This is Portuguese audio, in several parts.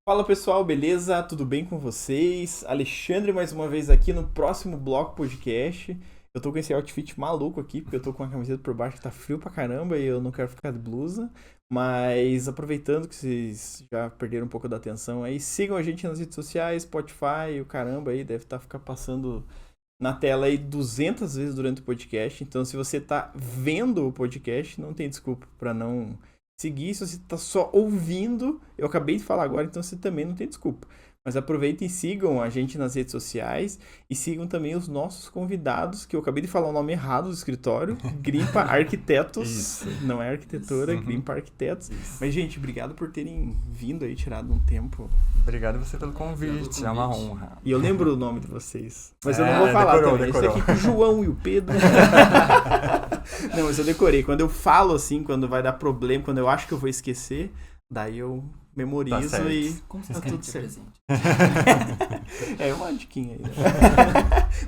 Fala pessoal, beleza? Tudo bem com vocês? Alexandre mais uma vez aqui no próximo Bloco Podcast. Eu tô com esse outfit maluco aqui, porque eu tô com a camiseta por baixo que tá frio pra caramba e eu não quero ficar de blusa. Mas aproveitando que vocês já perderam um pouco da atenção aí, sigam a gente nas redes sociais, Spotify, o caramba aí, deve estar ficar passando na tela aí 200 vezes durante o podcast. Então se você tá vendo o podcast, não tem desculpa pra não seguir. Se você tá só ouvindo, eu acabei de falar agora, então você também não tem desculpa. Mas aproveitem e sigam a gente nas redes sociais e sigam também os nossos convidados, que eu acabei de falar o nome errado do escritório, Grimpa Arquitetos. Isso. Não é arquitetura, Isso. Grimpa Arquitetos. Isso. Mas, gente, obrigado por terem vindo aí, tirado um tempo. Obrigado você pelo convite, é uma honra. E eu lembro o nome de vocês. Mas eu não É, vou falar decorou, também. decorou. Esse aqui com o João e o Pedro. Não, mas eu decorei. Quando eu falo assim, quando vai dar problema, quando eu acho que eu vou esquecer, daí eu memorizo certo. e Como tá vocês tudo querem ser certo. presente? É uma diquinha aí. Né?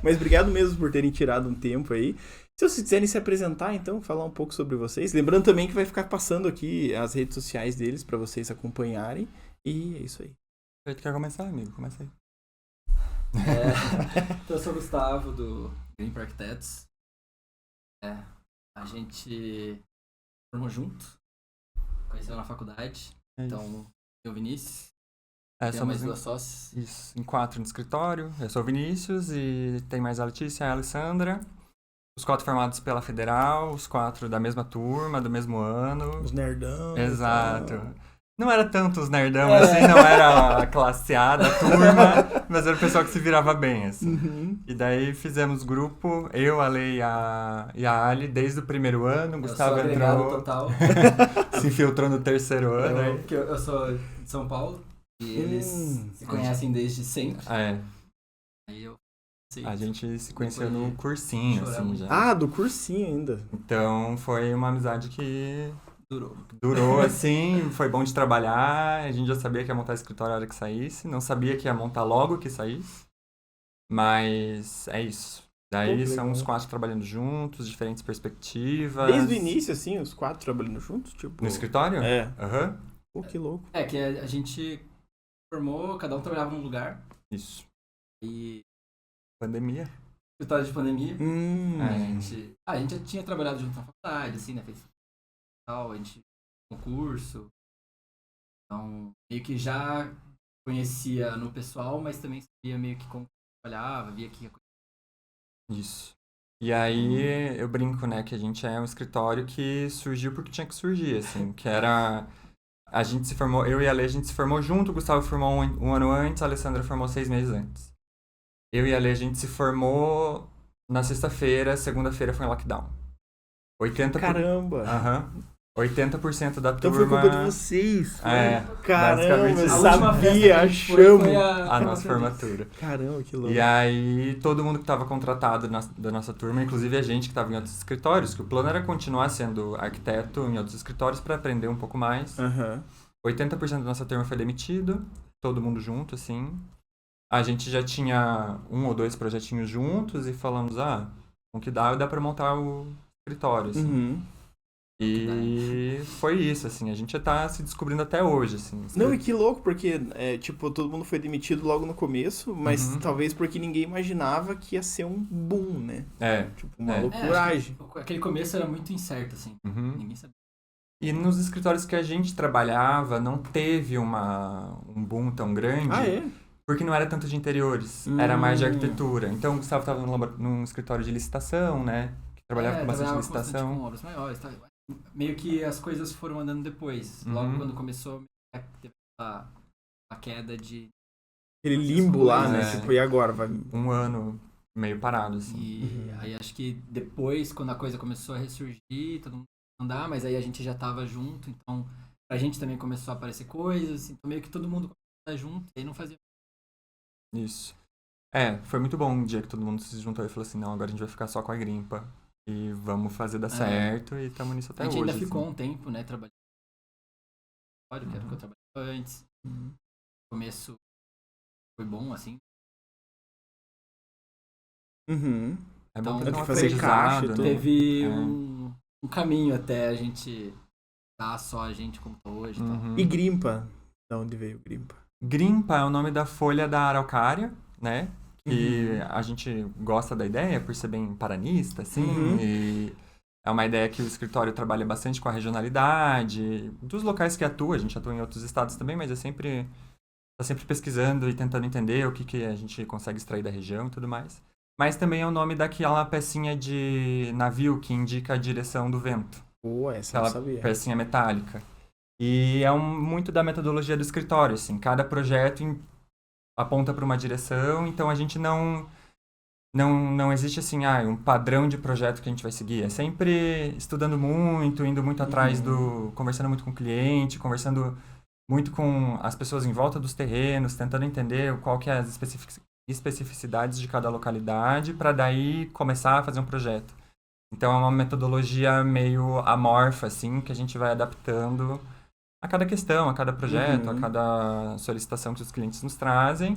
Mas obrigado mesmo por terem tirado um tempo aí. Se vocês quiserem se apresentar, então, falar um pouco sobre vocês. Lembrando também que vai ficar passando aqui as redes sociais deles para vocês acompanharem. E é isso aí. Você quer começar, amigo? Começa aí. Então, eu sou o Gustavo, do Green Architects. A gente formou junto, conheceu na faculdade. Então, eu, Vinícius, tem somos mais duas sócias. Isso, em 4 no escritório. Eu sou o Vinícius e tem mais a Letícia e a Alessandra. Os 4 formados pela Federal, os 4 da mesma turma, do mesmo ano. Os nerdão. Exato. E tal. Não era tanto os nerdão assim, não era a classe A da turma, mas era o pessoal que se virava bem, assim. Uhum. E daí fizemos grupo, eu, a Lei e a Ali, desde o primeiro ano. O Gustavo eu sou agregado entrou, total. se infiltrou no terceiro ano. aí. Porque eu sou de São Paulo e eles se conhecem desde sempre. É, Aí eu a gente se conheceu Depois no cursinho, assim, choramos. já. Ah, do cursinho ainda. Então foi uma amizade que durou. durou, assim, foi bom de trabalhar. A gente já sabia que ia montar escritório na hora que saísse, não sabia que ia montar logo que saísse. Mas é isso. Daí Pô, que são os legal. 4 trabalhando juntos, diferentes perspectivas. Desde o início, assim, os 4 trabalhando juntos? Tipo... No escritório? É. Aham. Pô, que louco. É que a gente formou, cada um trabalhava num lugar. Isso. E Pandemia. escritório de pandemia. É. A gente já tinha trabalhado junto na faculdade, assim, né? Fez tal, a gente concurso. Então, meio que já conhecia no pessoal, mas também sabia meio que como trabalhava, via que... Isso. E aí eu brinco, né, que a gente é um escritório que surgiu porque tinha que surgir, assim, que era... A gente se formou, eu e a Lê, a gente se formou junto, o Gustavo formou um ano antes, a Alessandra formou 6 meses antes. Eu e a Lê, a gente se formou na sexta-feira, segunda-feira foi em lockdown. 80%. Caramba. Aham. 80% da Então turma... foi culpa de vocês. É, Caramba, basicamente eu isso. A última festa que sabia, a gente foi achamos. foi A nossa formatura. formatura. Caramba, que louco. E aí, todo mundo que estava contratado da nossa turma, inclusive a gente que estava em outros escritórios, que o plano era continuar sendo arquiteto em outros escritórios para aprender um pouco mais. Aham. 80% da nossa turma foi demitido, todo mundo junto, assim. A gente já tinha 1 ou 2 projetinhos juntos e falamos, com que dá para montar o escritório, assim. Uhum. E foi isso, assim, a gente já tá se descobrindo até hoje, assim. Não, e que louco, porque, tipo, todo mundo foi demitido logo no começo, mas Uhum. talvez porque ninguém imaginava que ia ser um boom, né? É. Tipo, uma É. loucuragem. Acho que aquele começo era muito incerto, assim. Uhum. Ninguém sabia. E nos escritórios que a gente trabalhava, não teve um boom tão grande, Ah, é? porque não era tanto de interiores, era mais de arquitetura. Então o Gustavo estava num escritório de licitação, né? Que trabalhava com bastante trabalhava licitação. com obras maiores. Tá? Meio que as coisas foram andando depois. Uhum. Logo quando começou, teve a queda de... Aquele limbo lá, né? É. Tipo, e agora? Vai... Um ano meio parado, assim. E aí acho que depois, quando a coisa começou a ressurgir, todo mundo andar, mas aí a gente já tava junto, então a gente também começou a aparecer coisas, então meio que todo mundo começou a estar junto, e aí não fazia... Isso. Foi muito bom um dia que todo mundo se juntou e falou assim, não, agora a gente vai ficar só com a Grimpa. E vamos fazer dar certo, e estamos nisso até A hoje. gente ainda assim. ficou um tempo, né, trabalhando. Que era o que eu trabalhava antes. Uhum. O começo foi bom, assim. Uhum. É bom Então, ter um fazer caixa e aprendizado, tudo. né? Teve É. um caminho até a gente dar só a gente como tá hoje. Tá? Uhum. E Grimpa? Da onde veio Grimpa? Grimpa é o nome da folha da araucária, né? Que a gente gosta da ideia por ser bem paranista, assim, e é uma ideia que o escritório trabalha bastante com a regionalidade, dos locais que atua, a gente atua em outros estados também, mas tá sempre pesquisando e tentando entender o que a gente consegue extrair da região e tudo mais. Mas também é o nome daquela pecinha de navio que indica a direção do vento. Pô, essa eu não Aquela sabia. pecinha metálica. E é muito da metodologia do escritório, assim. Cada projeto aponta para uma direção, então a gente não existe, assim, um padrão de projeto que a gente vai seguir. É sempre estudando muito, indo muito atrás conversando muito com o cliente, conversando muito com as pessoas em volta dos terrenos, tentando entender qual que é as especificidades de cada localidade, para daí começar a fazer um projeto. Então é uma metodologia meio amorfa, assim, que a gente vai adaptando a cada questão, a cada projeto, a cada solicitação que os clientes nos trazem.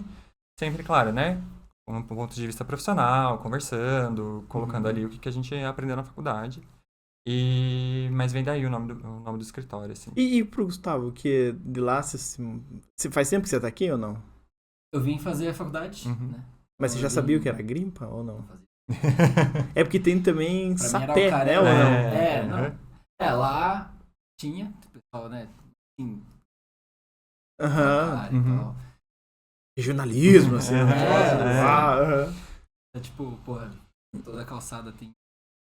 Sempre, claro, né? Um ponto de vista profissional, conversando, colocando ali o que a gente aprendeu na faculdade. Mas vem daí o nome do escritório, assim. E pro Gustavo, que de lá, você faz tempo que você tá aqui ou não? Eu vim fazer a faculdade, né? Mas você já Eu sabia o vim- que era Grimpa ou não? fazer. É porque tem também Pra mim era sapé, o cara- né? Ou não? não. Lá tinha, o pessoal, né? Assim, Aham. e tal. Regionalismo, assim. É, Aham. É tipo, porra, toda calçada tem.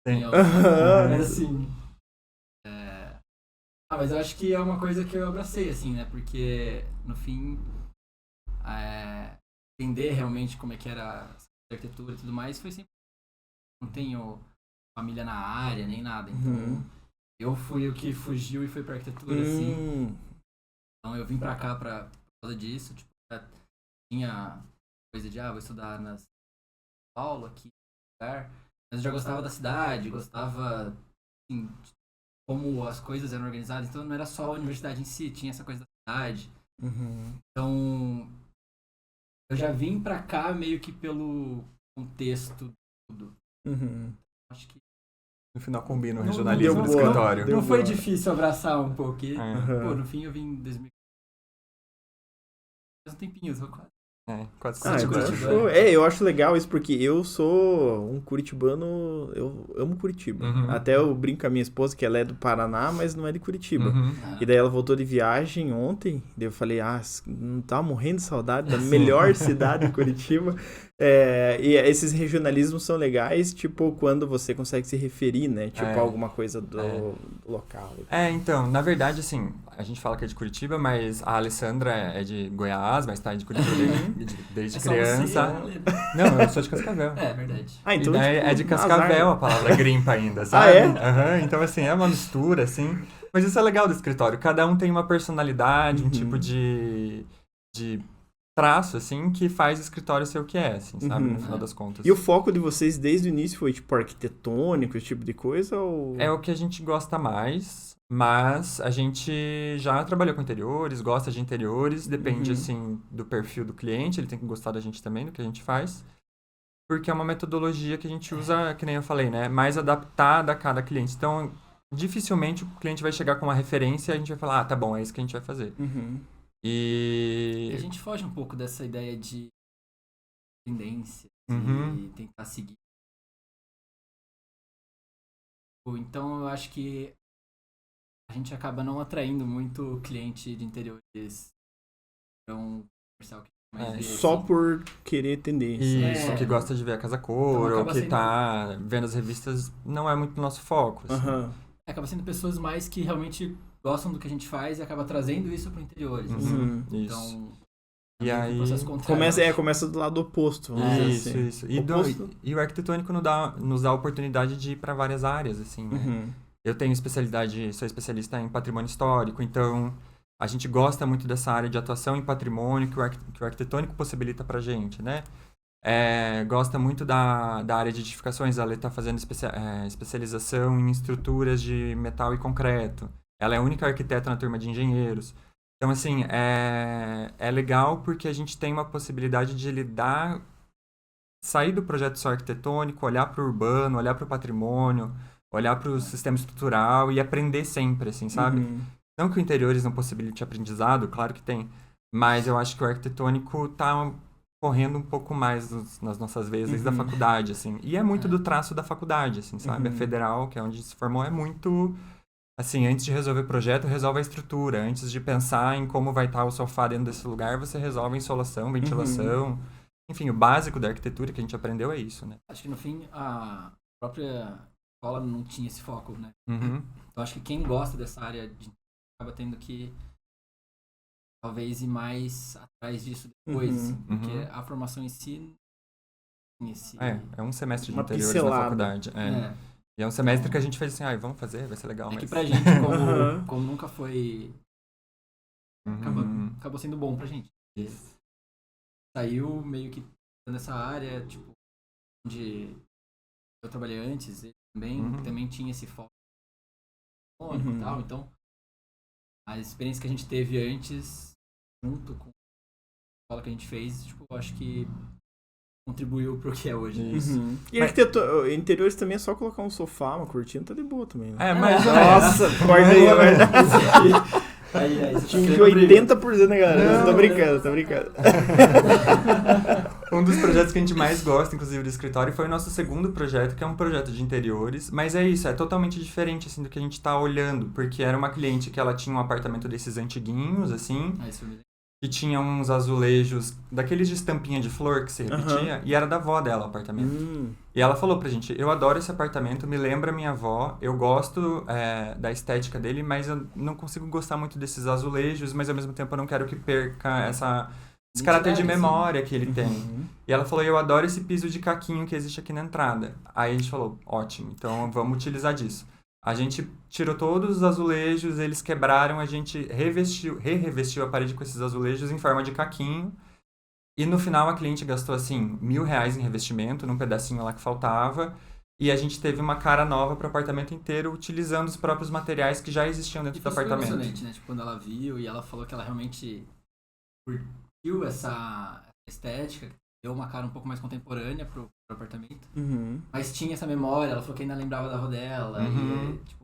Tem. Aham. Mas assim. Mas eu acho que é uma coisa que eu abracei, assim, né? Porque, no fim, entender realmente como é que era a arquitetura e tudo mais foi sempre. Não tenho família na área, nem nada. Então, eu fui o que fugiu e foi pra arquitetura, assim. Então, eu vim pra cá por causa disso. Tipo, já tinha coisa de, vou estudar na São Paulo, aqui, no lugar. Mas eu já gostava da cidade, gostava, assim, de como as coisas eram organizadas. Então, não era só a universidade em si, tinha essa coisa da cidade. Então, eu já vim pra cá meio que pelo contexto de tudo. Acho que No final combina o Não- regionalismo não do deu boa. escritório. Deu não foi boa. difícil abraçar um pouco. E, É. pô, no fim eu vim em 2000. Faz um tempinho, eu sou quase. Quase Ah, de então Curitiba. show. Eu acho legal isso porque eu sou um curitibano, eu amo Curitiba. Até eu brinco com a minha esposa que ela é do Paraná, mas não é de Curitiba. E daí ela voltou de viagem ontem, daí eu falei, não tava morrendo de saudade da melhor cidade de Curitiba. E esses regionalismos são legais, tipo, quando você consegue se referir, né? Tipo, alguma coisa do local. Então, na verdade, assim, a gente fala que é de Curitiba, mas a Alessandra é de Goiás, mas tá de Curitiba desde É só criança. você, Não, eu sou de Cascavel. É verdade. Então, E daí tipo, é de Cascavel azar. a palavra grimpa ainda, sabe? é? Aham, então, assim, é uma mistura, assim. Mas isso é legal do escritório. Cada um tem uma personalidade, um tipo de traço, assim, que faz o escritório ser o que é, assim, sabe? No final das contas. E o foco de vocês desde o início foi, tipo, arquitetônico, esse tipo de coisa? Ou... É o que a gente gosta mais, mas a gente já trabalhou com interiores, gosta de interiores, depende, assim, do perfil do cliente, ele tem que gostar da gente também, do que a gente faz, porque é uma metodologia que a gente usa, que nem eu falei, né, mais adaptada a cada cliente. Então, dificilmente o cliente vai chegar com uma referência e a gente vai falar, tá bom, é isso que a gente vai fazer. E a gente foge um pouco dessa ideia de tendência e tentar seguir. Então eu acho que a gente acaba não atraindo muito cliente de interiores comercial que mais vê, Só assim. por querer tendência. Isso, que gosta de ver a casa cor, Então, ou acaba que sendo- tá vendo as revistas, não é muito nosso foco, assim. Acaba sendo pessoas mais que realmente gostam do que a gente faz e acaba trazendo isso para interiores. Isso. Então, E é meio que aí- um processo contrário, eu acho. Começa do lado oposto, vamos dizer assim. Isso. Oposto. E o arquitetônico nos dá a oportunidade de ir para várias áreas, assim, né? Eu sou especialista em patrimônio histórico, então a gente gosta muito dessa área de atuação em patrimônio que o arquitetônico possibilita pra gente, né? Gosta muito da área de edificações, ela está fazendo especialização em estruturas de metal e concreto. Ela é a única arquiteta na turma de engenheiros. Então, assim, é legal porque a gente tem uma possibilidade de sair do projeto só arquitetônico, olhar para o urbano, olhar para o patrimônio, olhar para o sistema estrutural e aprender sempre, assim, sabe? Não que o interiores não possibilite aprendizado, claro que tem, Mas eu acho que o arquitetônico tá correndo um pouco mais nas nossas veias desde a faculdade, assim. E é muito do traço da faculdade, assim, sabe? A federal, que é onde se formou, é muito... Assim, antes de resolver o projeto, resolve a estrutura. Antes de pensar em como vai estar o sofá dentro desse lugar, você resolve a insolação, ventilação. Enfim, o básico da arquitetura que a gente aprendeu é isso, né? Acho que no fim a própria escola não tinha esse foco, né? Uhum. Então acho que quem gosta dessa área acaba tendo que talvez ir mais atrás disso depois, assim, porque a formação em si tem esse... É um semestre de Uma interiores pincelada. na faculdade. E é um semestre que a gente fez assim, vamos fazer, vai ser legal. É mas... que pra gente, como nunca foi... Acabou sendo bom pra gente. Saiu meio que nessa área, tipo, onde eu trabalhei antes, ele também tinha esse foco e tal, então a experiência que a gente teve antes, junto com a escola que a gente fez, tipo, eu acho que contribuiu pro que é hoje. E interiores também é só colocar um sofá, uma cortina, tá de boa também, né? Mas... Nossa, corta aí, velho. Aí Tinha 80%, né, galera? Tô brincando. Um dos projetos que a gente mais gosta, inclusive, do escritório, foi o nosso segundo projeto, que é um projeto de interiores. Mas é isso, é totalmente diferente, assim, do que a gente tá olhando. Porque era uma cliente que ela tinha um apartamento desses antiguinhos, assim, que tinha uns azulejos, daqueles de estampinha de flor que se repetia, e era da avó dela o apartamento. E ela falou pra gente, eu adoro esse apartamento, me lembra minha avó, eu gosto da estética dele, mas eu não consigo gostar muito desses azulejos, mas ao mesmo tempo eu não quero que perca esse caráter de memória que ele tem. E ela falou, eu adoro esse piso de caquinho que existe aqui na entrada. Aí a gente falou, ótimo, então vamos utilizar disso. A gente tirou todos os azulejos, eles quebraram, a gente revestiu a parede com esses azulejos em forma de caquinho. E no final a cliente gastou, assim, R$1.000 em revestimento, num pedacinho lá que faltava. E a gente teve uma cara nova para o apartamento inteiro, utilizando os próprios materiais que já existiam dentro do apartamento. Foi emocionante, né? Tipo, quando ela viu e ela falou que ela realmente curtiu essa estética, deu uma cara um pouco mais contemporânea pro apartamento. Mas tinha essa memória, ela falou que ainda lembrava da avó dela. E, tipo,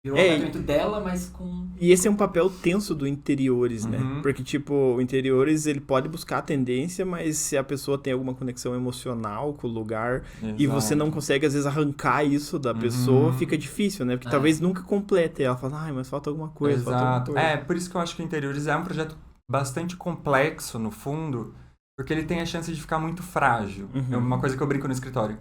virou o apartamento dela, mas com... E esse é um papel tenso do interiores, né? Porque, tipo, o interiores, ele pode buscar a tendência, mas se a pessoa tem alguma conexão emocional com o lugar e você não consegue, às vezes, arrancar isso da pessoa, fica difícil, né? Porque talvez nunca complete. E ela fala, ai, mas falta alguma coisa, falta alguma coisa. Por isso que eu acho que o interiores é um projeto bastante complexo, no fundo, porque ele tem a chance de ficar muito frágil. É uma coisa que eu brinco no escritório.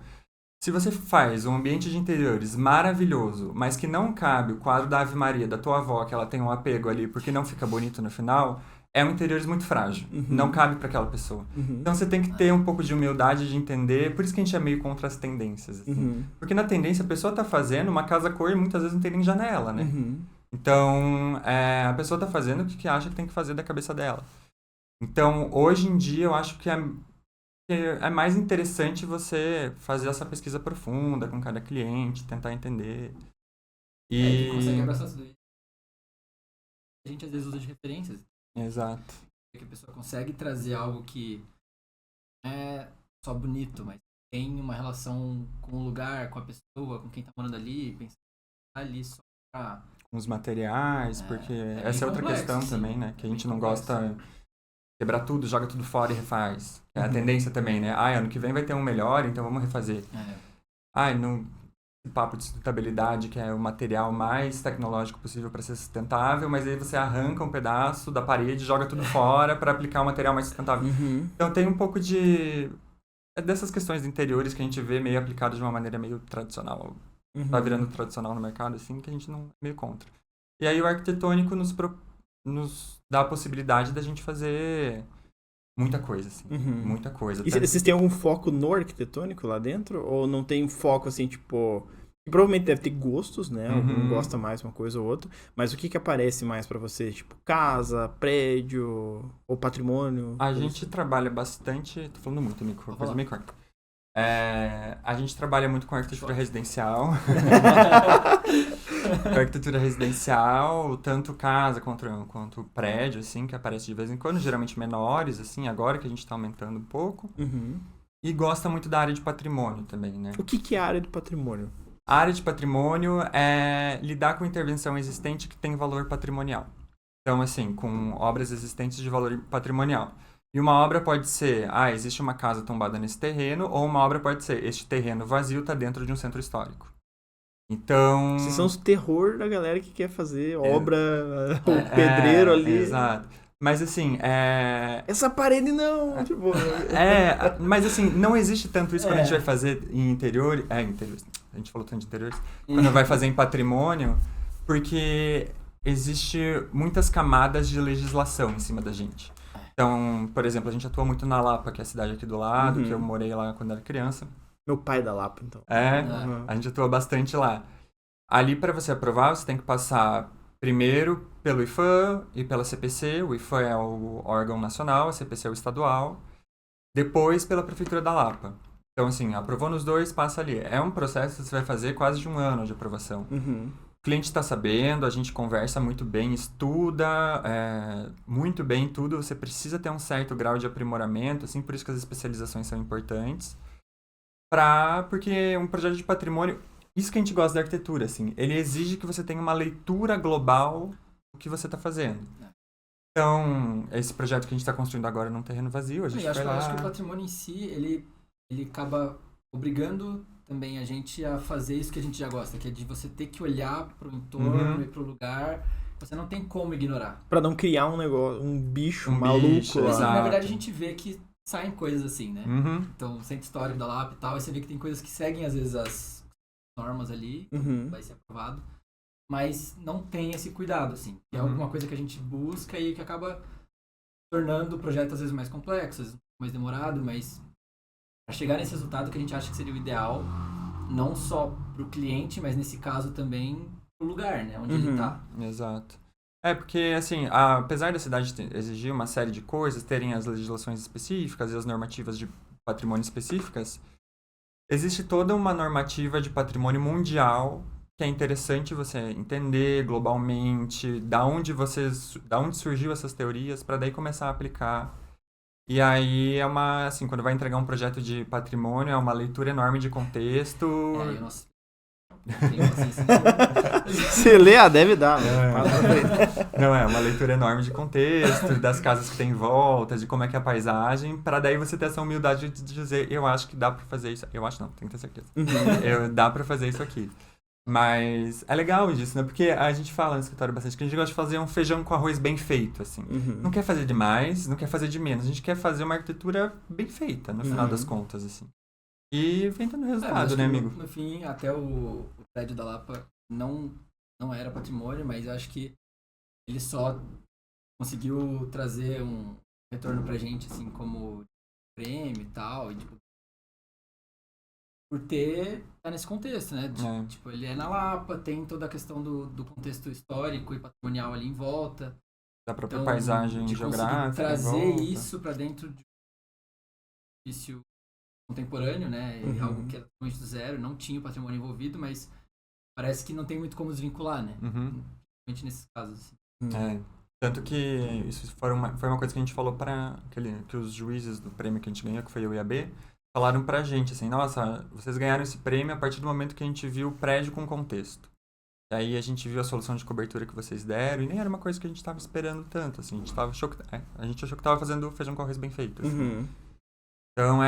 Se você faz um ambiente de interiores maravilhoso, mas que não cabe o quadro da Ave Maria da tua avó, que ela tem um apego ali porque não fica bonito no final, é um interiores muito frágil. Não cabe para aquela pessoa. Então você tem que ter um pouco de humildade de entender. Por isso que a gente é meio contra as tendências. Assim. Porque na tendência a pessoa tá fazendo uma casa cor e muitas vezes não tem nem janela, né? Então a pessoa tá fazendo o que acha que tem que fazer da cabeça dela. Então hoje em dia eu acho que é mais interessante você fazer essa pesquisa profunda com cada cliente, tentar entender. E consegue abraçar tudo isso. A gente às vezes usa de referências. Exato. Que a pessoa consegue trazer algo que não é só bonito, mas tem uma relação com o lugar, com a pessoa, com quem tá morando ali, pensar ali só pra... Com os materiais, porque essa é outra questão também, né? Que a gente não gosta... Quebrar tudo, joga tudo fora e refaz. É a tendência também, né? Ano que vem vai ter um melhor, então vamos refazer. Esse papo de sustentabilidade, que é o material mais tecnológico possível para ser sustentável, mas aí você arranca um pedaço da parede, joga tudo fora para aplicar um material mais sustentável. Então tem um pouco de... dessas questões de interiores que a gente vê meio aplicado de uma maneira meio tradicional. Tá virando tradicional no mercado, assim, que a gente não é meio contra. E aí o arquitetônico nos dá a possibilidade da gente fazer muita coisa, assim. Muita coisa. E vocês têm algum foco no arquitetônico lá dentro? Ou não tem foco, assim, tipo... Provavelmente deve ter gostos, né? Um gosta mais de uma coisa ou outra. Mas o que aparece mais pra você? Tipo, casa, prédio ou patrimônio? A gente trabalha bastante... Tô falando muito, coisa meio corta. A gente trabalha muito com arquitetura residencial. Com arquitetura residencial, tanto casa quanto prédio, assim, que aparece de vez em quando, geralmente menores, assim, agora que a gente tá aumentando um pouco. E gosta muito da área de patrimônio também, né? O que é a área de patrimônio? A área de patrimônio é lidar com intervenção existente que tem valor patrimonial. Então, assim, com obras existentes de valor patrimonial. E uma obra pode ser, existe uma casa tombada nesse terreno, ou uma obra pode ser, este terreno vazio está dentro de um centro histórico. Então... Vocês são os terror da galera que quer fazer obra, o pedreiro ali. Exato. Mas assim, Essa parede não! Tipo... mas assim, não existe tanto isso quando a gente vai fazer em interiores. A gente falou tanto de interiores. Quando vai fazer em patrimônio, porque existe muitas camadas de legislação em cima da gente. Então, por exemplo, a gente atua muito na Lapa, que é a cidade aqui do lado, que eu morei lá quando era criança. Meu pai é da Lapa, então. A gente atua bastante lá. Ali, para você aprovar, você tem que passar primeiro pelo IFAM e pela CPC. O IFAM é o órgão nacional, a CPC é o estadual. Depois pela Prefeitura da Lapa. Então, assim, aprovou nos dois, passa ali. É um processo que você vai fazer quase de 1 ano de aprovação. O cliente está sabendo, a gente conversa muito bem, estuda muito bem tudo. Você precisa ter um certo grau de aprimoramento, assim, por isso que as especializações são importantes. Porque um projeto de patrimônio, isso que a gente gosta da arquitetura, assim, ele exige que você tenha uma leitura global do que você está fazendo. Então, esse projeto que a gente está construindo agora num terreno vazio, a gente vai lá... acho que o patrimônio em si, ele acaba obrigando também a gente a fazer isso que a gente já gosta, que é de você ter que olhar pro entorno e pro lugar. Você não tem como ignorar. Pra não criar um negócio, um bicho maluco lá. Na verdade, a gente vê que saem coisas assim, né? Então, o centro histórico da Lapa e tal, aí você vê que tem coisas que seguem, às vezes, as normas ali, vai ser aprovado, mas não tem esse cuidado, assim. É alguma coisa que a gente busca e que acaba tornando o projeto, às vezes, mais complexo, às vezes mais demorado, mas para chegar nesse resultado que a gente acha que seria o ideal, não só pro cliente, mas nesse caso também pro lugar, né? Onde ele tá. Exato. Porque, assim, apesar da cidade exigir uma série de coisas, terem as legislações específicas e as normativas de patrimônio específicas, existe toda uma normativa de patrimônio mundial que é interessante você entender globalmente da onde surgiu essas teorias, para daí começar a aplicar. E aí assim, quando vai entregar um projeto de patrimônio, é uma leitura enorme de contexto. Eu não sei. Se lê, deve dar, né? Não, é uma leitura enorme de contexto, das casas que tem em volta, de como é que é a paisagem, para daí você ter essa humildade de dizer, eu acho que dá para fazer isso. Eu acho não, tenho que ter certeza. Dá para fazer isso aqui. Mas é legal disso, né? Porque a gente fala no escritório bastante que a gente gosta de fazer um feijão com arroz bem feito, assim. Não quer fazer demais, não quer fazer de menos. A gente quer fazer uma arquitetura bem feita, no final das contas, assim. E vem dando resultado, né, amigo? No fim, até o prédio da Lapa não era patrimônio, mas eu acho que ele só conseguiu trazer um retorno pra gente, assim, como prêmio e tal, e, tipo, por tá nesse contexto, né? Tipo, ele é na Lapa, tem toda a questão do contexto histórico e patrimonial ali em volta. Da própria paisagem geográfica. Trazer isso pra dentro de um edifício contemporâneo, né? Algo que era totalmente do zero, não tinha o patrimônio envolvido, mas parece que não tem muito como desvincular, né? Principalmente nesses casos. Assim. Tanto que isso foi uma coisa que a gente falou que os juízes do prêmio que a gente ganhou, que foi eu e a B, falaram pra gente, assim, nossa, vocês ganharam esse prêmio a partir do momento que a gente viu o prédio com contexto. Daí a gente viu a solução de cobertura que vocês deram, e nem era uma coisa que a gente tava esperando tanto, assim, a gente achou que tava fazendo feijão com arroz bem feito. Assim. Então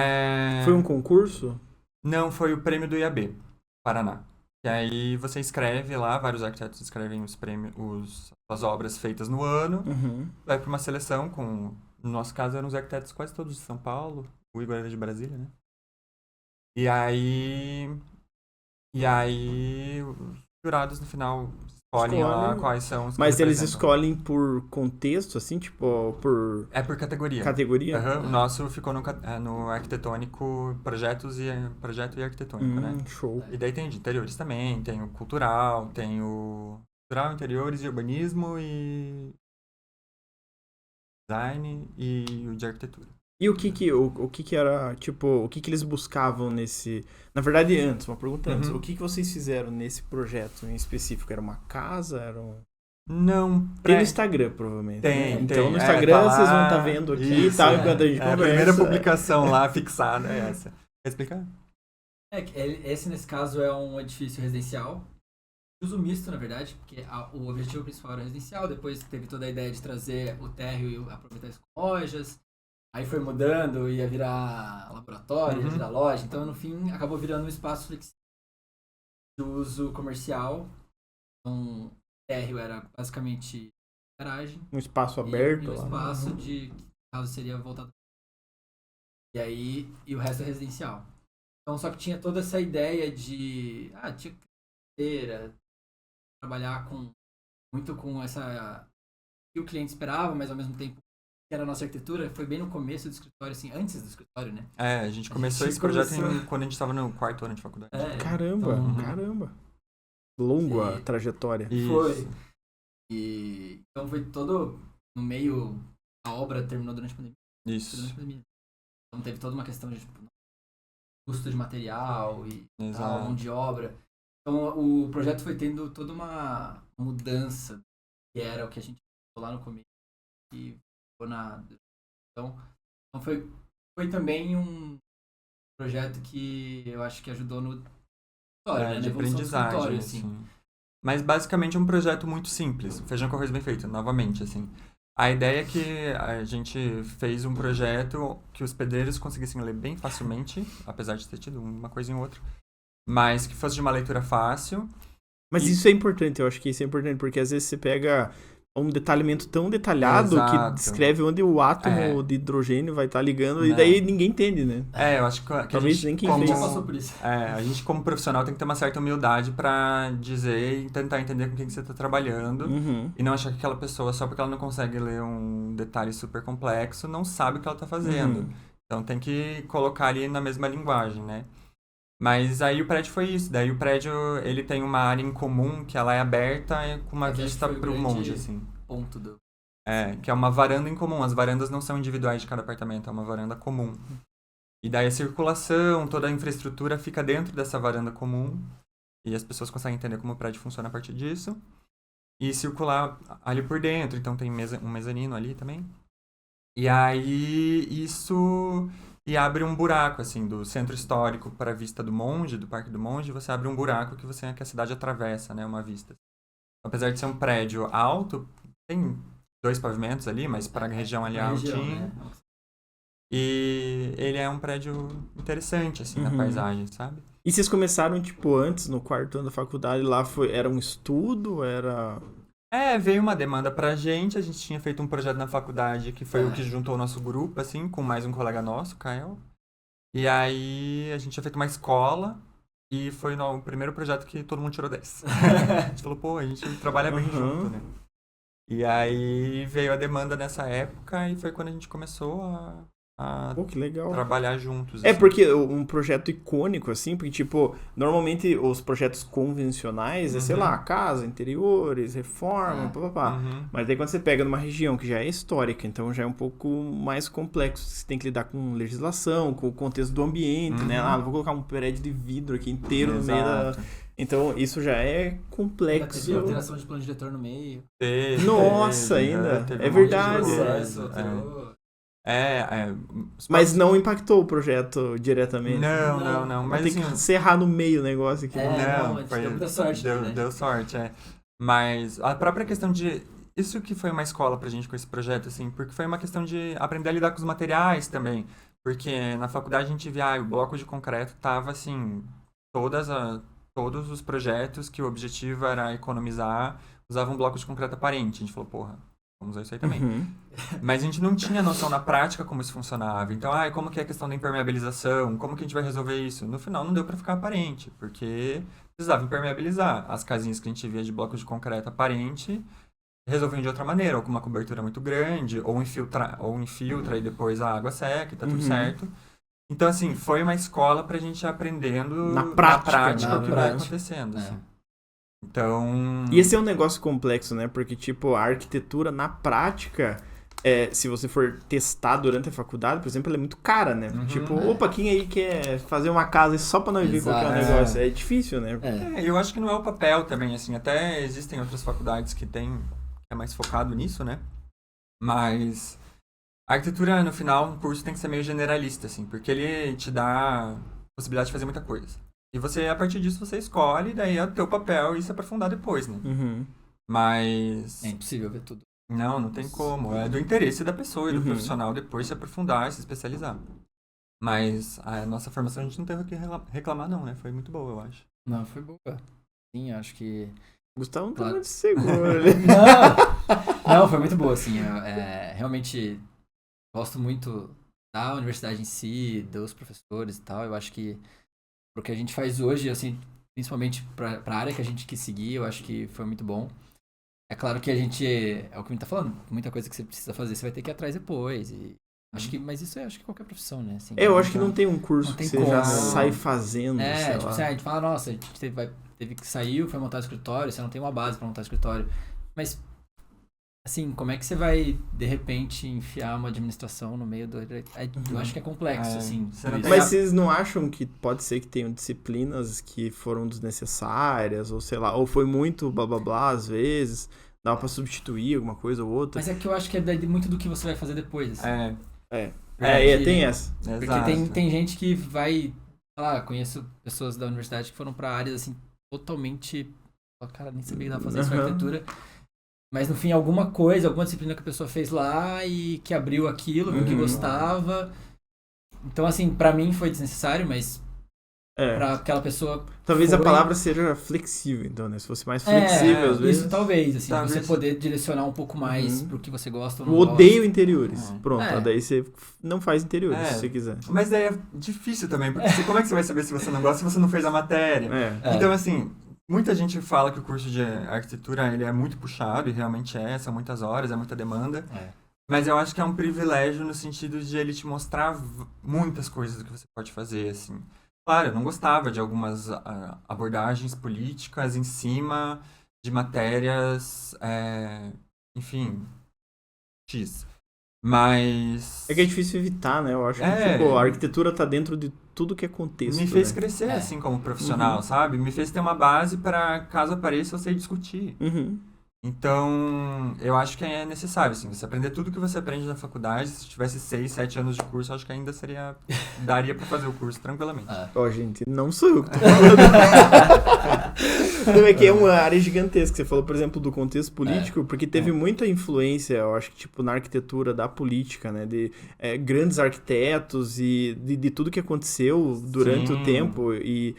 Foi um concurso? Não, foi o prêmio do IAB, Paraná. E aí você escreve lá, vários arquitetos escrevem as obras feitas no ano, vai para uma seleção no nosso caso eram os arquitetos quase todos de São Paulo, o Igor era de Brasília, né? E aí os jurados no final escolhem lá quais são os que Mas eles representam. escolhem por contexto, assim, tipo, por... É por categoria. Categoria? O nosso ficou no arquitetônico, projeto e arquitetônico, né? Show. E daí tem de interiores também, tem o cultural, interiores e urbanismo e design e o de arquitetura. E o que era, tipo, o que eles buscavam nesse... Na verdade, uma pergunta antes. O que vocês fizeram nesse projeto em específico? Era uma casa? Era um... Não. Tem no Instagram, provavelmente. Tem, né? Então, tem. No Instagram vocês vão estar vendo aqui e tal, enquanto a gente conversa. A primeira publicação lá fixada é essa. Quer explicar? Esse, nesse caso, é um edifício residencial. uso misto, na verdade, porque o objetivo principal era residencial, depois teve toda a ideia de trazer o térreo e aproveitar isso com lojas, aí foi mudando, ia virar laboratório, ia virar loja, então no fim acabou virando um espaço flexível de uso comercial. Então, o térreo era basicamente garagem. Um espaço aberto. E um lá, espaço de caso seria voltado. E aí, e o resto é residencial. Então, só que tinha toda essa ideia de, tinha carteira, trabalhar muito com essa que o cliente esperava, mas ao mesmo tempo que era a nossa arquitetura, foi bem no começo do escritório, assim, antes do escritório, né? A gente começou esse projeto quando a gente estava no 4º ano de faculdade. Caramba, então, caramba. Longa trajetória. Foi. E então foi todo no meio, a obra terminou durante a pandemia. Isso. Então teve toda uma questão de custo de material e Exato. mão de obra. Então o projeto foi tendo toda uma mudança, que era o que a gente falou lá no começo. E então foi também um projeto que eu acho que ajudou no de aprendizagem, assim. Mas basicamente é um projeto muito simples, feijão com arroz bem feito, novamente, assim. A ideia é que a gente fez um projeto que os pedreiros conseguissem ler bem facilmente, apesar de ter tido uma coisa em outra, mas que fosse de uma leitura fácil. Mas isso é importante, eu acho que isso é importante, porque às vezes você pega um detalhamento tão detalhado que descreve onde o átomo de hidrogênio vai estar ligando, e daí ninguém entende, né? Eu acho que talvez a gente, nem quem como, fez. passou por isso. A gente como profissional tem que ter uma certa humildade pra dizer e tentar entender com quem que você tá trabalhando, e não achar que aquela pessoa, só porque ela não consegue ler um detalhe super complexo, não sabe o que ela tá fazendo. Então tem que colocar ali na mesma linguagem, né? Mas aí o prédio foi isso. Daí o prédio, ele tem uma área em comum que ela é aberta com uma vista pro monte, assim. Ponto do... que é uma varanda em comum. As varandas não são individuais de cada apartamento, é uma varanda comum. E daí a circulação, toda a infraestrutura fica dentro dessa varanda comum. E as pessoas conseguem entender como o prédio funciona a partir disso. E circular ali por dentro. Então tem um mezanino ali também. E aí isso... E abre um buraco, assim, do centro histórico para a vista do Monge, do Parque do Monge, você abre um buraco que a cidade atravessa, né, uma vista. Apesar de ser um prédio alto, tem 2 pavimentos ali, mas para a região ali é altinho. Né? E ele é um prédio interessante, assim, na paisagem, sabe? E vocês começaram, tipo, antes, no 4º ano da faculdade, lá era um estudo, era... Veio uma demanda pra gente, a gente tinha feito um projeto na faculdade que foi o que juntou o nosso grupo, assim, com mais um colega nosso, Kael. E aí a gente tinha feito uma escola e foi o primeiro projeto que todo mundo tirou 10. A gente falou, pô, a gente trabalha bem junto, né? E aí veio a demanda nessa época e foi quando a gente começou a que legal. Trabalhar juntos. É, assim. Porque um projeto icônico, assim, porque, tipo, normalmente os projetos convencionais é, sei lá, casa, interiores, reforma, papapá. Mas daí quando você pega numa região que já é histórica, então já é um pouco mais complexo. Você tem que lidar com legislação, com o contexto do ambiente, né? Não vou colocar um prédio de vidro aqui inteiro no meio da... Então, isso já é complexo. Teve alteração de plano diretor no meio. Nossa, ainda. É verdade. Mas não impactou o projeto diretamente. Não. Mas tem que encerrar no meio o negócio aqui. Deu muita sorte. Deu sorte, Mas a própria questão de... Isso que foi uma escola pra gente com esse projeto, assim, porque foi uma questão de aprender a lidar com os materiais também. Porque na faculdade a gente via, o bloco de concreto tava, assim, todos os projetos que o objetivo era economizar usavam blocos de concreto aparente. A gente falou, porra, vamos usar isso aí também. Mas a gente não tinha noção na prática como isso funcionava. Então, como que é a questão da impermeabilização? Como que a gente vai resolver isso? No final, não deu pra ficar aparente, porque precisava impermeabilizar. As casinhas que a gente via de blocos de concreto aparente resolviam de outra maneira, ou com uma cobertura muito grande, ou infiltra e depois a água seca e tá tudo certo. Então, assim, foi uma escola pra gente aprendendo na prática o que vai acontecendo. Assim. Então... E esse é um negócio complexo, né? Porque, tipo, a arquitetura, na prática, se você for testar durante a faculdade, por exemplo, ela é muito cara, né? Quem aí quer fazer uma casa só pra não ver qualquer negócio? É difícil, né? Eu acho que não é o papel também, assim. Até existem outras faculdades que é mais focado nisso, né? Mas a arquitetura, no final, um curso tem que ser meio generalista, assim. Porque ele te dá a possibilidade de fazer muita coisa. E você, a partir disso, você escolhe, daí é o teu papel e se aprofundar depois, né? Uhum. Mas... É impossível ver tudo. Não tem como. É do interesse da pessoa e do profissional depois se aprofundar e se especializar. Mas a nossa formação a gente não tem o que reclamar, não, né? Foi muito boa, eu acho. Não, foi boa. Sim, acho que... Gustavo não tá Claro. muito seguro ali. Não, foi muito boa, assim. Realmente gosto muito da universidade em si, dos professores e tal. Eu acho que o que a gente faz hoje, assim, principalmente pra área que a gente quis seguir, eu acho que foi muito bom. É claro que a gente, é o que a gente tá falando, muita coisa que você precisa fazer, você vai ter que ir atrás depois. E acho que, mas isso acho que qualquer profissão, né? Assim, Eu acho que não tem um curso Não que tem você já como. sai fazendo, sei tipo lá. assim, a gente fala, nossa, a gente teve que sair, foi montar o escritório, você não tem uma base pra montar o escritório. Mas, assim, como é que você vai, de repente, enfiar uma administração no meio do... Eu acho que é complexo, assim. Você não por tem isso. Mas vocês não acham que pode ser que tenham disciplinas que foram desnecessárias, ou sei lá, ou foi muito blá blá blá às vezes, dava pra substituir alguma coisa ou outra? Mas é que eu acho que é muito do que você vai fazer depois, assim. Tem essa. Porque Exato. tem gente que vai... Sei lá, conheço pessoas da universidade que foram pra áreas, assim, totalmente... Cara, nem sabia que dava pra fazer isso na arquitetura. Mas, no fim, alguma coisa, alguma disciplina que a pessoa fez lá e que abriu aquilo, viu que gostava. Então, assim, pra mim foi desnecessário, mas pra aquela pessoa... Talvez a foi. palavra seja flexível, então, né? Se fosse mais flexível, às vezes. Isso talvez, assim, Talvez. você poder direcionar um pouco mais pro que você gosta ou Eu não gosta. odeio interiores. É. Pronto, daí você não faz interiores, É. se você quiser. Mas daí é difícil também, porque como é que você vai saber se você não gosta se você não fez a matéria? Então, assim, muita gente fala que o curso de arquitetura ele é muito puxado, e realmente são muitas horas, é muita demanda. Mas eu acho que é um privilégio no sentido de ele te mostrar muitas coisas que você pode fazer, assim. Claro, eu não gostava de algumas abordagens políticas em cima de matérias, enfim, X. Mas... É que é difícil evitar, né? Eu acho que a arquitetura tá dentro de tudo que é contexto. Me fez né? crescer, assim, como profissional, sabe? Me fez ter uma base para, caso apareça, eu sei discutir. Então, eu acho que é necessário, assim, você aprender tudo que você aprende na faculdade. Se tivesse 6, 7 anos de curso, eu acho que ainda daria pra fazer o curso tranquilamente. Ó, gente, não sou eu que tô falando. Não, é que é uma área gigantesca. Você falou, por exemplo, do contexto político, porque teve muita influência, eu acho que, tipo, na arquitetura da política, né? De grandes arquitetos e de tudo que aconteceu durante o tempo e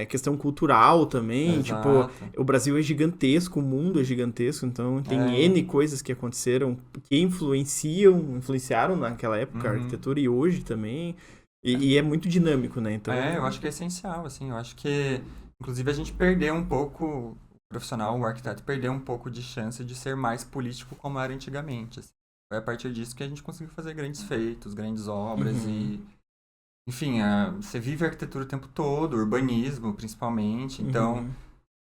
questão cultural também. Exato. Tipo, o Brasil é gigantesco, o mundo é gigantesco, então tem N coisas que aconteceram que influenciaram naquela época a arquitetura e hoje também. E é muito dinâmico, né? Então, eu acho que é essencial, assim, eu acho que, inclusive, a gente perdeu um pouco, o profissional, o arquiteto, perdeu um pouco de chance de ser mais político como era antigamente, assim. Foi a partir disso que a gente conseguiu fazer grandes feitos, grandes obras e... Enfim, você vive a arquitetura o tempo todo, urbanismo, principalmente, então...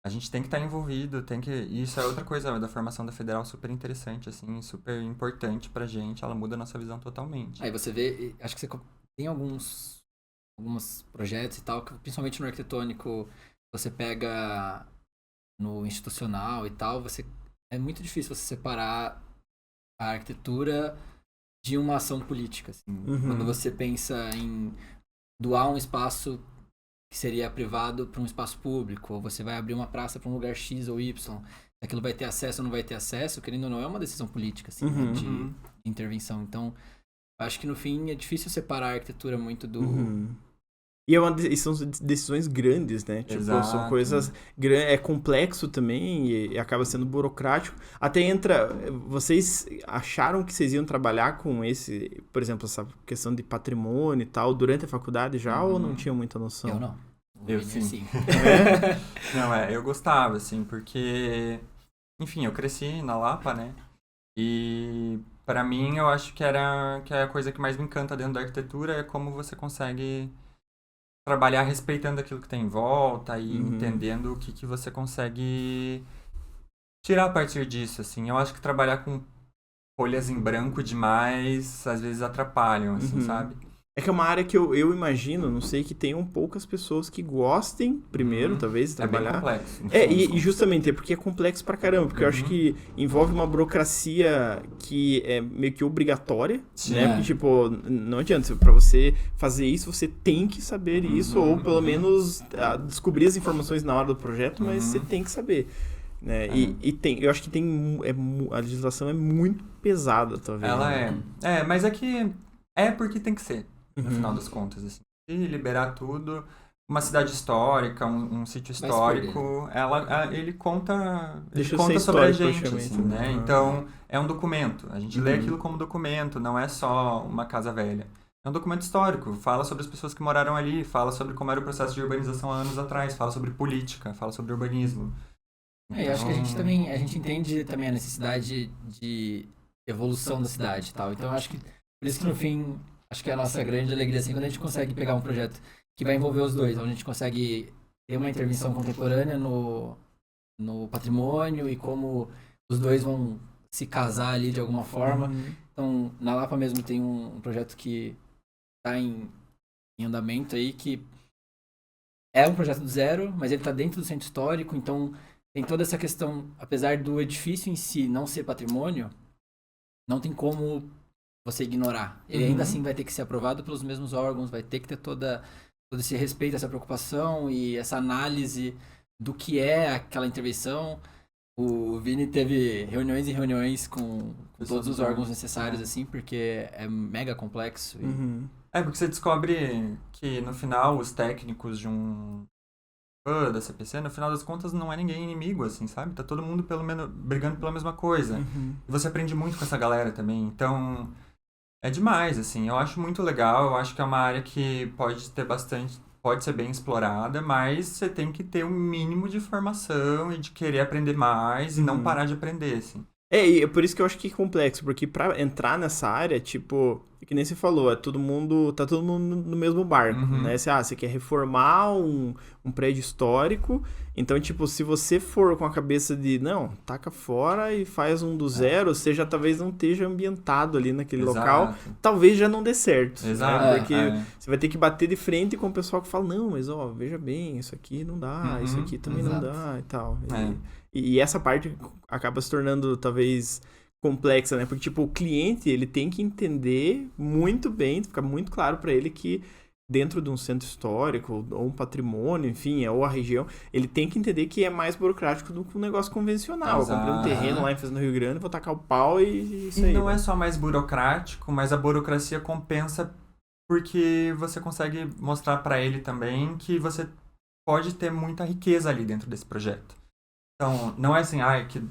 A gente tem que estar envolvido, e isso é outra coisa da formação da Federal super interessante, assim, super importante pra gente, ela muda a nossa visão totalmente. Aí você vê, acho que você tem alguns projetos e tal, que, principalmente no arquitetônico, você pega no institucional e tal, é muito difícil você separar a arquitetura de uma ação política, assim. Quando você pensa em doar um espaço que seria privado para um espaço público, ou você vai abrir uma praça para um lugar X ou Y, aquilo vai ter acesso ou não vai ter acesso, querendo ou não, é uma decisão política, assim, né, de intervenção. Então, acho que no fim é difícil separar a arquitetura muito do... E são decisões grandes, né? Tipo, são coisas grandes, é complexo também e acaba sendo burocrático. Até vocês acharam que vocês iam trabalhar com por exemplo, essa questão de patrimônio e tal, durante a faculdade já, ou não tinham muita noção? Eu não. Eu sim. Não, eu gostava, assim, porque, enfim, eu cresci na Lapa, né? E pra mim, eu acho que a coisa que mais me encanta dentro da arquitetura é como você consegue trabalhar respeitando aquilo que tem em volta e entendendo o que você consegue tirar a partir disso, assim. Eu acho que trabalhar com folhas em branco demais, às vezes atrapalham, assim, sabe? É que é uma área que eu imagino, não sei, que tenham poucas pessoas que gostem, primeiro, talvez, de É bem trabalhar. complexo. no É, fundo das e contas. justamente, é porque é complexo pra caramba, porque eu acho que envolve uma burocracia que é meio que obrigatória, Sim. né? Porque, tipo, não adianta, pra você fazer isso, você tem que saber isso, ou pelo menos descobrir as informações na hora do projeto, mas você tem que saber. Né? E tem, eu acho que a legislação é muito pesada, talvez. Ela né? mas é que é porque tem que ser, no final das contas, assim. E liberar tudo, uma cidade histórica, um sítio Vai se histórico, ele conta, Deixa ele ser conta sobre a histórico, gente, praticamente, assim, né? né? Então, é um documento. A gente lê aquilo como documento, não é só uma casa velha. É um documento histórico, fala sobre as pessoas que moraram ali, fala sobre como era o processo de urbanização há anos atrás, fala sobre política, fala sobre urbanismo. Eu acho que a gente entende também a necessidade de evolução da cidade e tal. Então, eu acho que, por isso que no fim, acho que é a nossa grande alegria, assim, quando a gente consegue pegar um projeto que vai envolver os dois, onde a gente consegue ter uma intervenção contemporânea no patrimônio e como os dois vão se casar ali de alguma forma. Então, na Lapa mesmo tem um projeto que está em andamento aí, que é um projeto do zero, mas ele está dentro do centro histórico, então tem toda essa questão, apesar do edifício em si não ser patrimônio, não tem como você ignorar. Ele ainda assim vai ter que ser aprovado pelos mesmos órgãos, vai ter que ter todo esse respeito, essa preocupação e essa análise do que é aquela intervenção. O Vini teve reuniões e reuniões com todos os órgãos necessários, assim, porque é mega complexo. Porque você descobre que no final os técnicos de um da CPC, no final das contas, não é ninguém inimigo, assim, sabe? Tá todo mundo pelo menos brigando pela mesma coisa. E você aprende muito com essa galera também. Então, é demais, assim. Eu acho muito legal. Eu acho que é uma área que pode ser bem explorada, mas você tem que ter um mínimo de formação e de querer aprender mais e não parar de aprender, assim. E é por isso que eu acho que é complexo, porque pra entrar nessa área, tipo, que nem você falou, tá todo mundo no mesmo barco, né? Você quer reformar um prédio histórico, então, tipo, se você for com a cabeça de, não, taca fora e faz um do zero, você já talvez não esteja ambientado ali naquele local, talvez já não dê certo, né? Porque você vai ter que bater de frente com o pessoal que fala, não, mas ó, veja bem, isso aqui não dá, isso aqui também não dá e tal. E essa parte acaba se tornando, talvez, complexa, né? Porque, tipo, o cliente, ele tem que entender muito bem, ficar muito claro para ele que dentro de um centro histórico, ou um patrimônio, enfim, ou a região, ele tem que entender que é mais burocrático do que um negócio convencional. Eu comprei um terreno lá no Rio Grande, vou tacar o pau e isso aí. E não é só mais burocrático, mas a burocracia compensa porque você consegue mostrar para ele também que você pode ter muita riqueza ali dentro desse projeto. Então, não é assim, que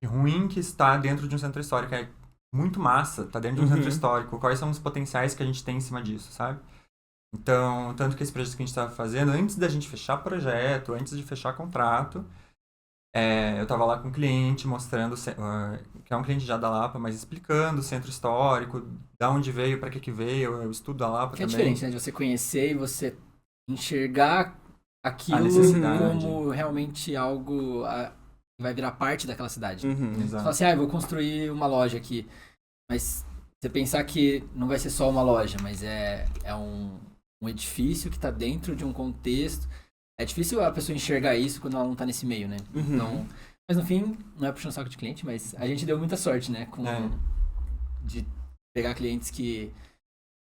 ruim que está dentro de um centro histórico. É muito massa, tá dentro de um centro histórico. Quais são os potenciais que a gente tem em cima disso, sabe? Então, tanto que esse projeto que a gente estava fazendo, antes da gente fechar projeto, antes de fechar contrato, eu estava lá com um cliente mostrando, que é um cliente já da Lapa, mas explicando o centro histórico, da onde veio, para que veio, o estudo da Lapa que também. É diferente, né? De você conhecer e você enxergar aquilo como realmente algo que vai virar parte daquela cidade. Você fala assim, eu vou construir uma loja aqui. Mas você pensar que não vai ser só uma loja, mas é um edifício que está dentro de um contexto. É difícil a pessoa enxergar isso quando ela não está nesse meio, né? Então, mas no fim, não é puxando saco de cliente, mas a gente deu muita sorte, né? De pegar clientes que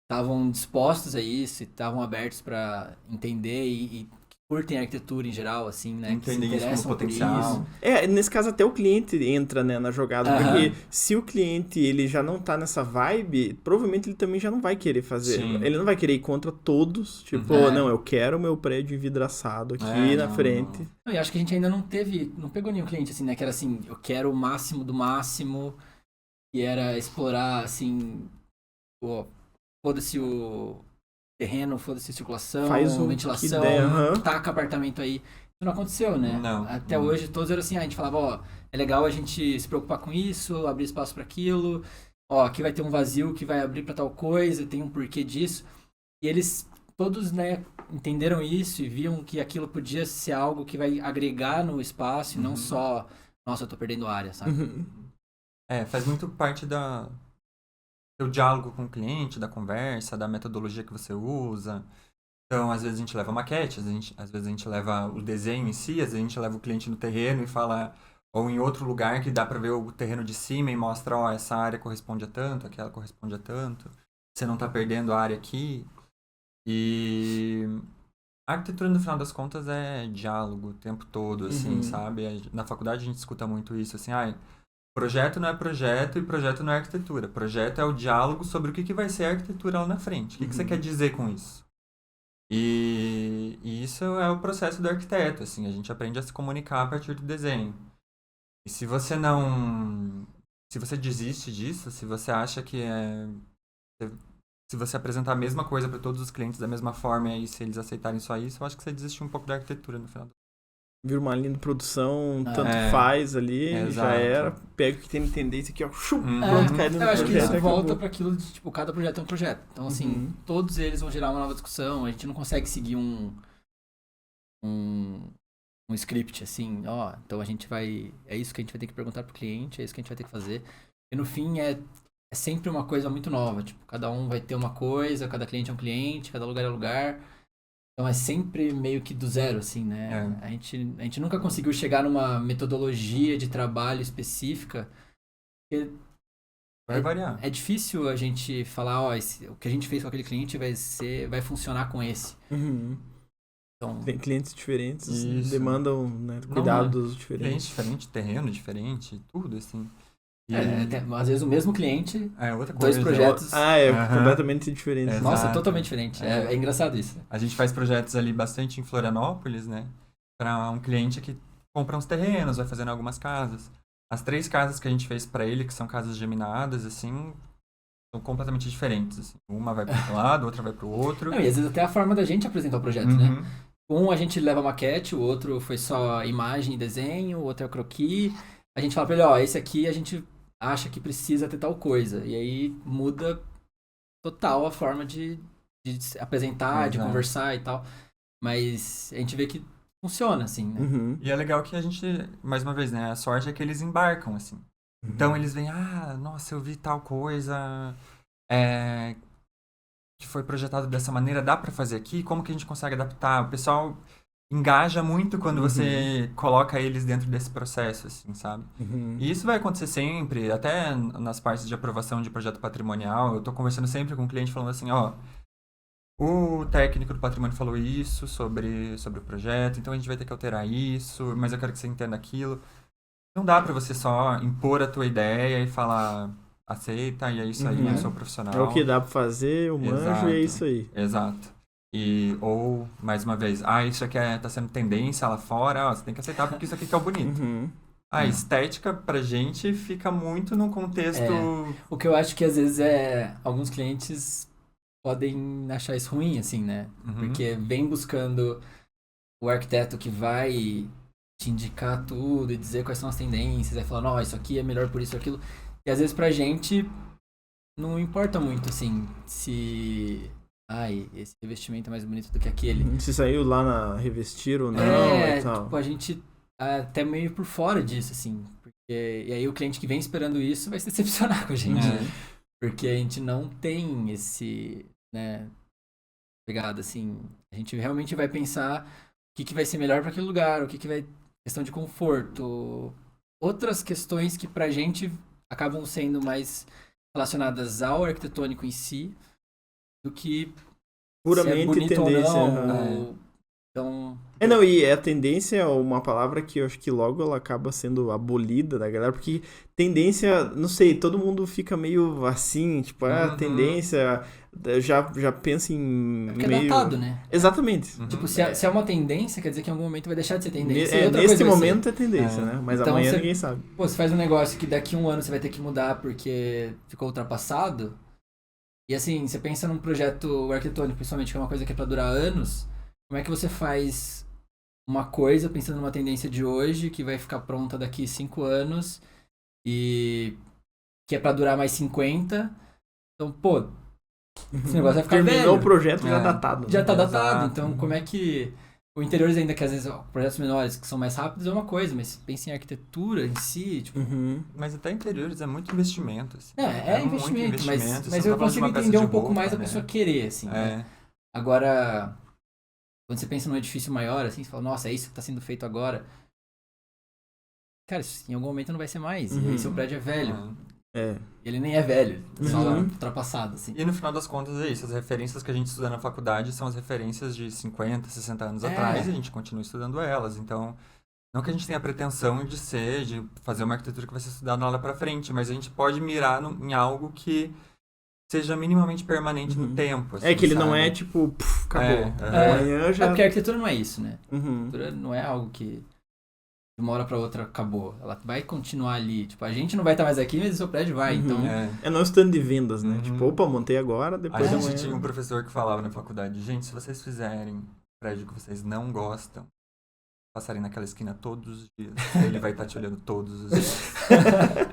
estavam dispostos a isso, estavam abertos para entender e curtem a arquitetura em geral, assim, né? Entendem isso como potencial. Nesse caso até o cliente entra, né, na jogada, porque se o cliente ele já não tá nessa vibe, provavelmente ele também já não vai querer fazer. Sim. Ele não vai querer ir contra todos, tipo, não, eu quero o meu prédio envidraçado aqui na frente. Não, e acho que a gente ainda não pegou nenhum cliente assim, né, que era assim, eu quero o máximo do máximo, que era explorar, assim, foda-se o terreno, foda-se circulação, ventilação, taca apartamento aí. Isso não aconteceu, né? Não. Até hoje todos eram assim, a gente falava, é legal a gente se preocupar com isso, abrir espaço para aquilo, aqui vai ter um vazio que vai abrir para tal coisa, tem um porquê disso. E eles todos, né, entenderam isso e viam que aquilo podia ser algo que vai agregar no espaço e não só, nossa, eu tô perdendo área, sabe? Faz muito parte ter o diálogo com o cliente, da conversa, da metodologia que você usa. Então, às vezes a gente leva maquete, às vezes a gente leva o desenho em si, às vezes a gente leva o cliente no terreno e fala, ou em outro lugar que dá para ver o terreno de cima e mostra, ó, essa área corresponde a tanto, aquela corresponde a tanto, você não tá perdendo a área aqui. E a arquitetura, no final das contas, é diálogo o tempo todo, assim, sabe? Na faculdade a gente escuta muito isso, assim, projeto não é projeto e projeto não é arquitetura. Projeto é o diálogo sobre o que vai ser a arquitetura lá na frente. O que você quer dizer com isso? E isso é o processo do arquiteto, assim, a gente aprende a se comunicar a partir do desenho. E se você desiste disso, se você acha que se você apresentar a mesma coisa para todos os clientes da mesma forma e aí se eles aceitarem só isso, eu acho que você desistiu um pouco da arquitetura no final. Vira uma linha de produção, tanto faz ali, já era. Pega o que tem tendência aqui, ó, pronto, cai no Eu acho que projeto. isso volta para aquilo de, tipo, cada projeto é um projeto. Então, assim, todos eles vão gerar uma nova discussão. A gente não consegue seguir um script, assim, ó, então a gente vai... É isso que a gente vai ter que perguntar pro cliente, é isso que a gente vai ter que fazer. E no fim é sempre uma coisa muito nova. Tipo, cada um vai ter uma coisa, cada cliente é um cliente, cada lugar é lugar. Então é sempre meio que do zero, assim, né? A gente nunca conseguiu chegar numa metodologia de trabalho específica. Vai variar. É difícil a gente falar, ó, o que a gente fez com aquele cliente vai funcionar com esse. Então, tem clientes diferentes, demandam, né, cuidados diferentes. Cliente diferente, terreno diferente, tudo, assim. Às vezes o mesmo cliente, outra coisa. 2 projetos. Completamente diferente. Nossa, totalmente diferente. É engraçado isso. A gente faz projetos ali bastante em Florianópolis, né? Para um cliente que compra uns terrenos, vai fazendo algumas casas. As 3 casas que a gente fez para ele, que são casas geminadas, assim, são completamente diferentes. Assim. Uma vai para um lado, outra vai para o outro. E às vezes até a forma da gente apresentar o projeto, né? Um a gente leva maquete, o outro foi só imagem e desenho, o outro é o croquis. A gente fala para ele, ó, esse aqui a gente acha que precisa ter tal coisa. E aí muda total a forma de apresentar, de conversar e tal. Mas a gente vê que funciona, assim, né? E é legal que a gente, mais uma vez, né? A sorte é que eles embarcam, assim. Então eles vêm, nossa, eu vi tal coisa que foi projetado dessa maneira, dá pra fazer aqui? Como que a gente consegue adaptar? O pessoal engaja muito quando você coloca eles dentro desse processo, assim, sabe? E isso vai acontecer sempre, até nas partes de aprovação de projeto patrimonial. Eu tô conversando sempre com o cliente falando assim, ó, o técnico do patrimônio falou isso sobre o projeto, então a gente vai ter que alterar isso, mas eu quero que você entenda aquilo. Não dá pra você só impor a tua ideia e falar, aceita, e é isso aí, eu sou profissional. É o que dá pra fazer, eu manjo e é isso aí. Exato. Ou, mais uma vez, isso aqui tá sendo tendência lá fora, você tem que aceitar porque isso aqui que é o bonito. A estética pra gente fica muito no contexto... O que eu acho que às vezes alguns clientes podem achar isso ruim, assim, né? Porque vem buscando o arquiteto que vai te indicar tudo e dizer quais são as tendências, aí falar, não, isso aqui é melhor por isso ou aquilo. E às vezes pra gente não importa muito, assim, se... esse revestimento é mais bonito do que aquele. Se saiu lá na Revestir ou não e tal. Tipo, a gente até meio por fora disso, assim. E aí o cliente que vem esperando isso vai se decepcionar com a gente. Porque a gente não tem esse, né, pegada, assim. A gente realmente vai pensar o que vai ser melhor para aquele lugar, o que vai... Questão de conforto. Outras questões que pra gente acabam sendo mais relacionadas ao arquitetônico em si, do que puramente se é bonito tendência. Ou não, então... E a tendência é uma palavra que eu acho que logo ela acaba sendo abolida da galera, porque tendência, não sei, todo mundo fica meio assim, tipo, tendência, já pensa em porque meio... é datado, né? Exatamente. Tipo, se é uma tendência, quer dizer que em algum momento vai deixar de ser tendência. Neste momento é tendência, né? Mas então, amanhã ninguém sabe. Pô, você faz um negócio que daqui a 1 ano você vai ter que mudar porque ficou ultrapassado. E assim, você pensa num projeto arquitetônico, principalmente, que é uma coisa que é pra durar anos, como é que você faz uma coisa pensando numa tendência de hoje, que vai ficar pronta daqui 5 anos, e que é pra durar mais 50, então, pô, esse negócio vai ficar Terminou velho. o projeto já datado. Já tá datado, então como é que O interiores ainda que às vezes projetos menores que são mais rápidos é uma coisa, mas pensa em arquitetura em si, tipo... Uhum. Mas até interiores é muito investimento, assim. É muito investimento, mas você eu tá falando de consigo uma peça entender de um pouco roupa, mais a né? pessoa querer, assim, né? Agora, quando você pensa num edifício maior, assim, você fala, nossa, é isso que tá sendo feito agora. Cara, isso em algum momento não vai ser mais. E aí seu prédio é velho. É. Ele nem é velho, é só Uhum. ultrapassado, assim. E no final das contas é isso, as referências que a gente estuda na faculdade são as referências de 50, 60 anos atrás e a gente continua estudando elas. Então, não que a gente tenha a pretensão de fazer uma arquitetura que vai ser estudada lá pra frente, mas a gente pode mirar em algo que seja minimamente permanente no tempo. Assim, É que ele não sabe? é tipo, acabou. É. Amanhã já... É porque a arquitetura não é isso, né? A Uhum. arquitetura não é algo que de uma hora pra outra acabou. Ela vai continuar ali. Tipo, a gente não vai estar mais aqui, mas o seu prédio vai. Uhum. Então, É não stand de vendas, né? Uhum. Tipo, opa, montei agora, A depois gente amanhã... tinha um professor que falava na faculdade, gente, se vocês fizerem um prédio que vocês não gostam, passarem naquela esquina todos os dias, ele vai estar te olhando todos os dias.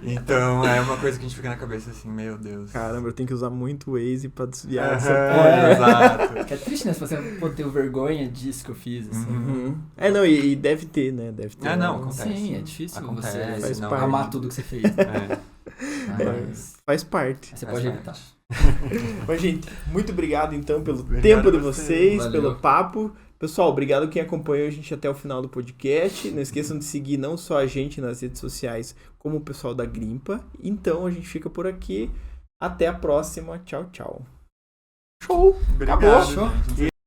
Então, é uma coisa que a gente fica na cabeça assim, meu Deus. Caramba, eu tenho que usar muito o Waze pra desviar dessa É, exato. que é triste, né? Se você pô, ter vergonha disso que eu fiz, assim. Uhum. É, não, e deve ter, né? Deve ter. Não, um- acontece. Sim, é difícil Acontece, você não, amar tudo que você fez. É. Mas Faz parte. você Faz pode parte. evitar. Mas, gente, muito obrigado, então, pelo Obrigado tempo de a você. vocês, Valeu. pelo papo. Pessoal, obrigado quem acompanhou a gente até o final do podcast. Não esqueçam de seguir não só a gente nas redes sociais, como o pessoal da Grimpa. Então, a gente fica por aqui. Até a próxima. Tchau, tchau. Show! Obrigado, Acabou. gente.